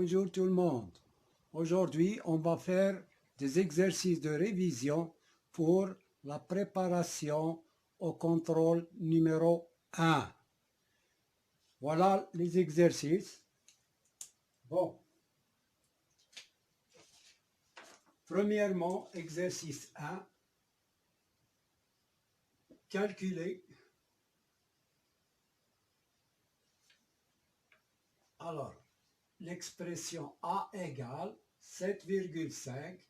Bonjour tout le monde. Aujourd'hui, on va faire des exercices de révision pour la préparation au contrôle numéro 1. Voilà les exercices. Bon. Premièrement, exercice 1. Calculer. Alors, l'expression A égale 7,5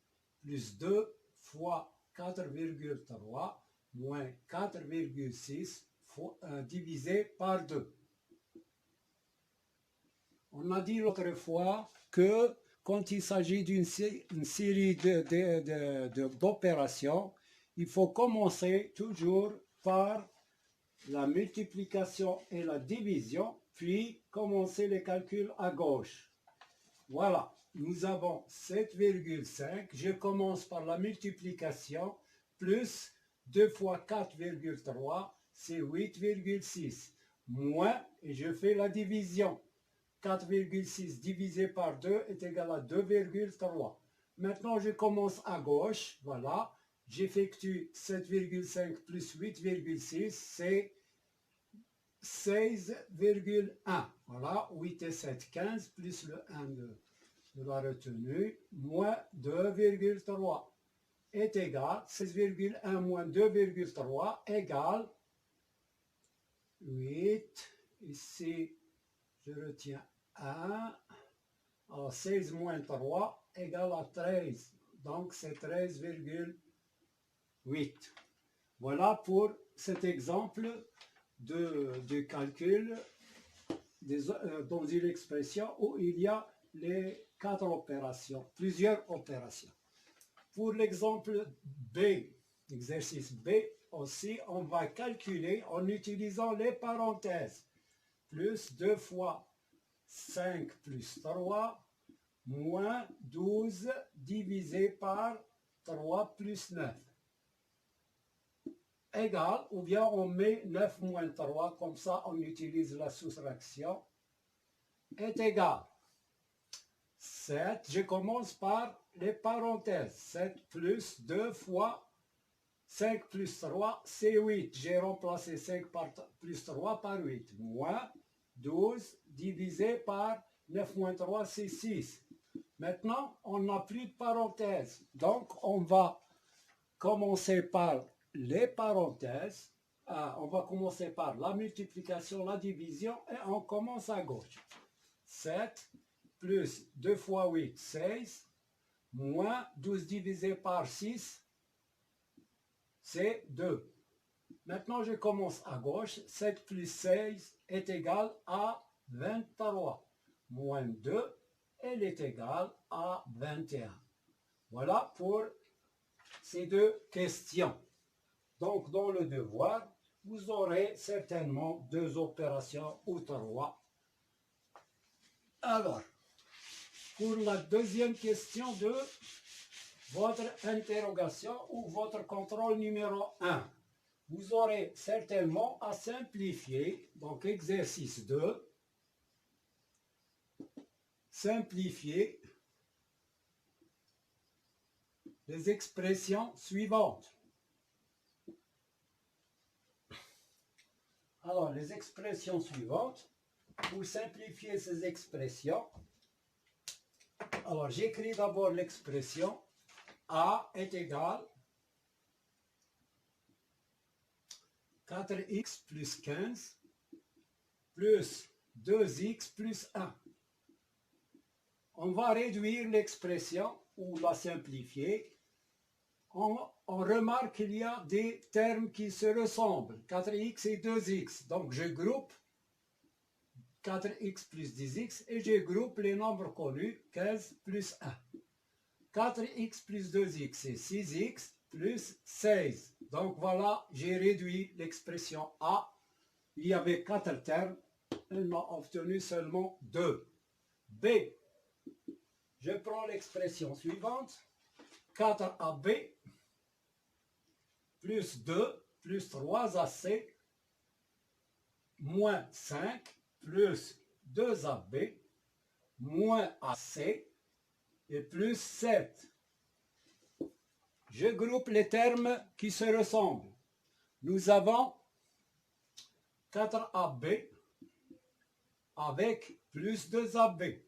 plus 2 fois 4,3 moins 4,6 divisé par 2. On a dit l'autre fois que quand il s'agit d'une série d'opérations, il faut commencer toujours par la multiplication et la division, puis commencer les calculs à gauche. Voilà, nous avons 7,5. Je commence par la multiplication, plus 2 fois 4,3, c'est 8,6. Moins, et je fais la division. 4,6 divisé par 2 est égal à 2,3. Maintenant, je commence à gauche, voilà. J'effectue 7,5 plus 8,6, c'est 16,1. Voilà, 8 et 7, 15, plus le 1 de la retenue, moins 2,3 est égal, 16,1 moins 2,3 égale 8. Ici, je retiens 1. Alors, 16 moins 3 égale à 13. Donc, c'est 13,8. Voilà pour cet exemple de calcul dans une expression où il y a les 4 opérations, plusieurs opérations. Pour l'exemple B, exercice B, aussi, on va calculer en utilisant les parenthèses. Plus 2 fois 5 plus 3, moins 12 divisé par 3 plus 9. Égal, ou bien on met 9 moins 3, comme ça on utilise la soustraction, est égal. 7, je commence par les parenthèses. 7 plus 2 fois 5 plus 3, c'est 8. J'ai remplacé 5 plus 3 par 8. Moins 12 divisé par 9 moins 3, c'est 6. Maintenant, on n'a plus de parenthèses. Donc, on va commencer par les parenthèses. On va commencer par la multiplication, la division, et on commence à gauche. 7 plus 2 fois 8, 16, moins 12 divisé par 6, c'est 2. Maintenant, je commence à gauche. 7 plus 16 est égal à 23. Moins 2, elle est égale à 21. Voilà pour ces deux questions. Donc, dans le devoir, vous aurez certainement 2 opérations ou 3. Alors, pour la deuxième question de votre interrogation ou votre contrôle numéro 1, vous aurez certainement à simplifier, donc exercice 2, simplifier les expressions suivantes. Alors, les expressions suivantes, pour simplifier ces expressions, alors j'écris d'abord l'expression A est égal 4x plus 15 plus 2x plus 1. On va réduire l'expression ou la simplifier. On remarque qu'il y a des termes qui se ressemblent, 4x et 2x. Donc je groupe 4x plus 10x et je groupe les nombres connus, 15 plus 1. 4x plus 2x, c'est 6x plus 16. Donc voilà, j'ai réduit l'expression A. Il y avait 4 termes, elle m'a obtenu seulement 2. B, je prends l'expression suivante, 4AB plus 2 plus 3AC moins 5 plus 2AB moins AC et plus 7. Je groupe les termes qui se ressemblent. Nous avons 4AB avec plus 2AB.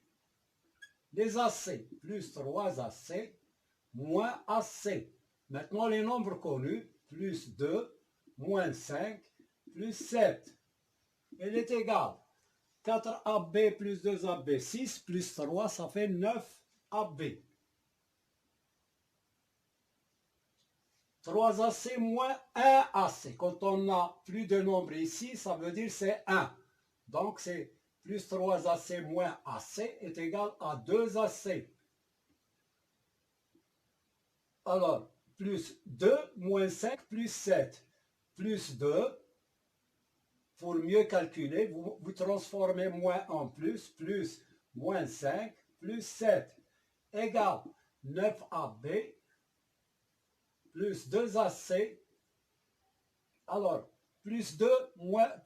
Les AC plus 3AC moins AC. Maintenant les nombres connus, plus 2, moins 5, plus 7. Elle est égale 4AB plus 2AB, 6 plus 3, ça fait 9AB. 3AC moins 1AC. Quand on a plus de nombres ici, ça veut dire c'est 1. Donc c'est plus 3AC moins AC est égal à 2AC. Alors, plus 2 moins 5 plus 7. Plus 2, pour mieux calculer, vous transformez moins en plus moins 5, plus 7, égale 9AB, plus 2AC, alors, plus 2,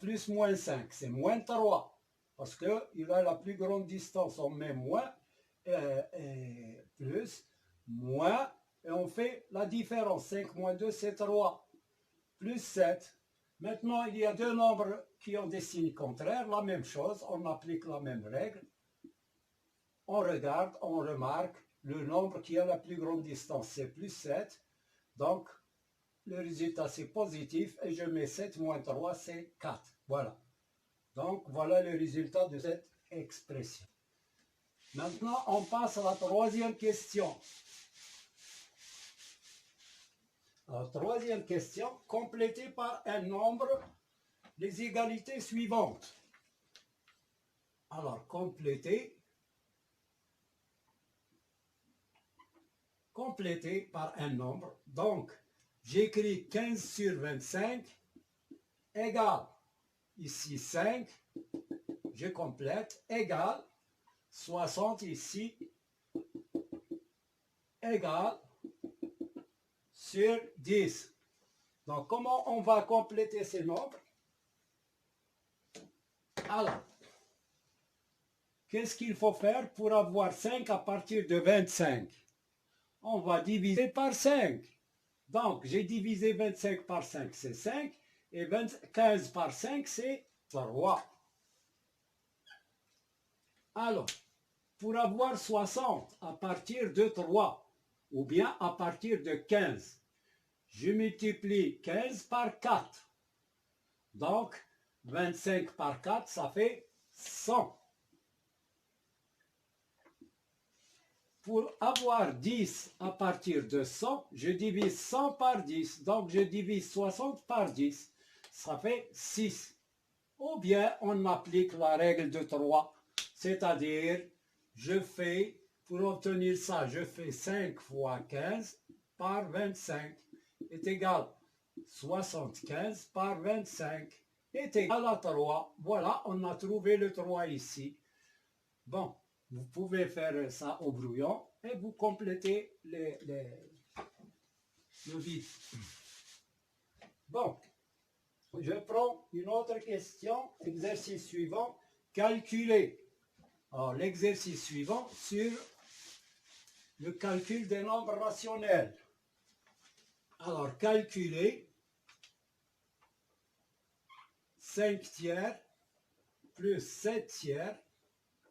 plus moins 5, c'est moins 3, parce qu'il a la plus grande distance, on met moins, plus, moins, et on fait la différence, 5 moins 2, c'est 3, plus 7. Maintenant, il y a deux nombres qui ont des signes contraires, la même chose, on applique la même règle. On regarde, on remarque, le nombre qui a la plus grande distance, c'est plus 7. Donc, le résultat, c'est positif, et je mets 7 moins 3, c'est 4. Voilà. Donc, voilà le résultat de cette expression. Maintenant, on passe à la troisième question. Alors, troisième question, complétée par un nombre les égalités suivantes. Alors, complétée par un nombre. Donc, j'écris 15 sur 25 égale, ici 5, je complète, égale 60 ici, égale sur 10. Donc, comment on va compléter ces nombres? Alors, qu'est-ce qu'il faut faire pour avoir 5 à partir de 25? On va diviser par 5. Donc, j'ai divisé 25 par 5, c'est 5. Et 15 par 5, c'est 3. Alors, pour avoir 60 à partir de 3, ou bien à partir de 15, je multiplie 15 par 4. Donc, 25 par 4, ça fait 100. Pour avoir 10 à partir de 100, je divise 100 par 10. Donc, je divise 60 par 10. Ça fait 6. Ou bien, on applique la règle de 3. C'est-à-dire, pour obtenir ça, je fais 5 fois 15 par 25 est égal 75 par 25 est égal à 3. Voilà, on a trouvé le 3 ici. Bon, vous pouvez faire ça au brouillon et vous complétez le vide. Bon, je prends une autre question, exercice suivant, calculer. Alors, l'exercice suivant sur le calcul des nombres rationnels. Alors, calculer 5 tiers plus 7 tiers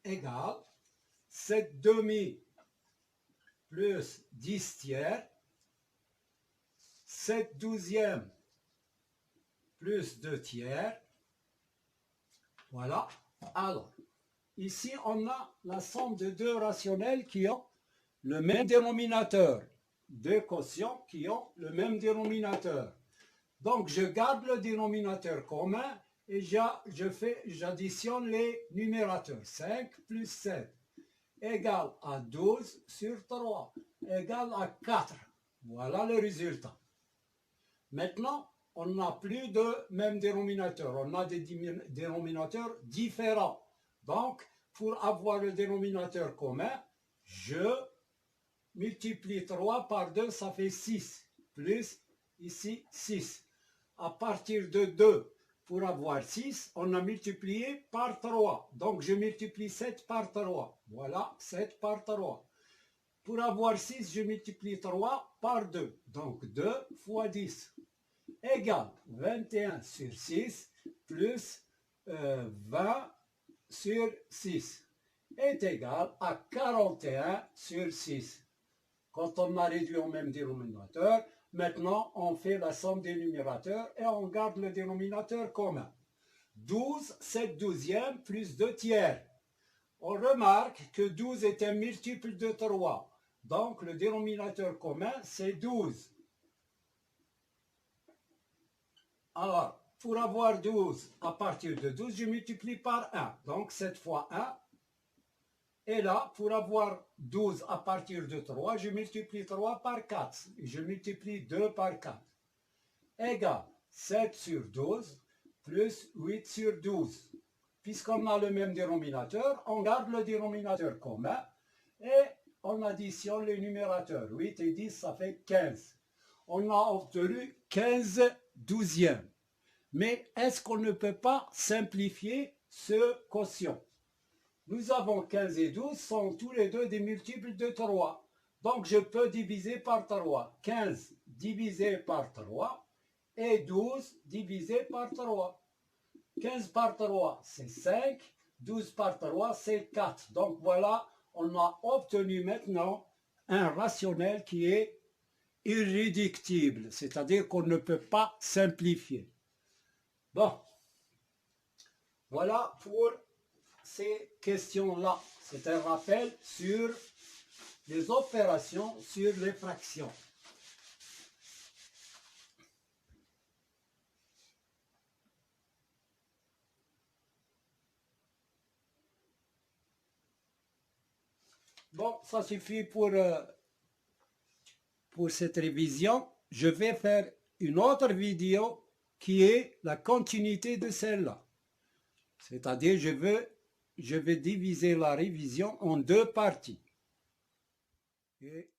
égale 7 demi plus 10 tiers, 7 douzièmes plus 2 tiers. Voilà. Alors, ici, on a la somme de deux rationnels qui ont le même dénominateur. Deux quotients qui ont le même dénominateur. Donc, je garde le dénominateur commun et j'additionne les numérateurs. 5 plus 7 égale à 12 sur 3 égale à 4. Voilà le résultat. Maintenant, on n'a plus de même dénominateur. On a des dénominateurs différents. Donc, pour avoir le dénominateur commun, je multiplie 3 par 2, ça fait 6. Plus, ici, 6. À partir de 2, pour avoir 6, on a multiplié par 3. Donc, je multiplie 7 par 3. Voilà, 7 par 3. Pour avoir 6, je multiplie 3 par 2. Donc, 2 fois 10 égale 21 sur 6 plus 20 sur 6 est égal à 41 sur 6. Quand on a réduit au même dénominateur, maintenant on fait la somme des numérateurs et on garde le dénominateur commun. 12, 7 douzièmes plus 2 tiers. On remarque que 12 est un multiple de 3. Donc le dénominateur commun c'est 12. Alors, pour avoir 12 à partir de 12, je multiplie par 1. Donc 7 fois 1. Et là, pour avoir 12 à partir de 3, je multiplie 3 par 4. Je multiplie 2 par 4. Égale 7 sur 12 plus 8 sur 12. Puisqu'on a le même dénominateur, on garde le dénominateur commun et on additionne les numérateurs. 8 et 10, ça fait 15. On a obtenu 15 douzièmes. Mais est-ce qu'on ne peut pas simplifier ce quotient? Nous avons 15 et 12 sont tous les deux des multiples de 3. Donc je peux diviser par 3. 15 divisé par 3 et 12 divisé par 3. 15 par 3 c'est 5, 12 par 3 c'est 4. Donc voilà, on a obtenu maintenant un rationnel qui est irréductible, c'est-à-dire qu'on ne peut pas simplifier. Bon, voilà pour ces questions-là. C'est un rappel sur les opérations sur les fractions. Bon, ça suffit pour cette révision. Je vais faire une autre vidéo qui est la continuité de celle-là. C'est-à-dire, je vais diviser la révision en deux parties. Et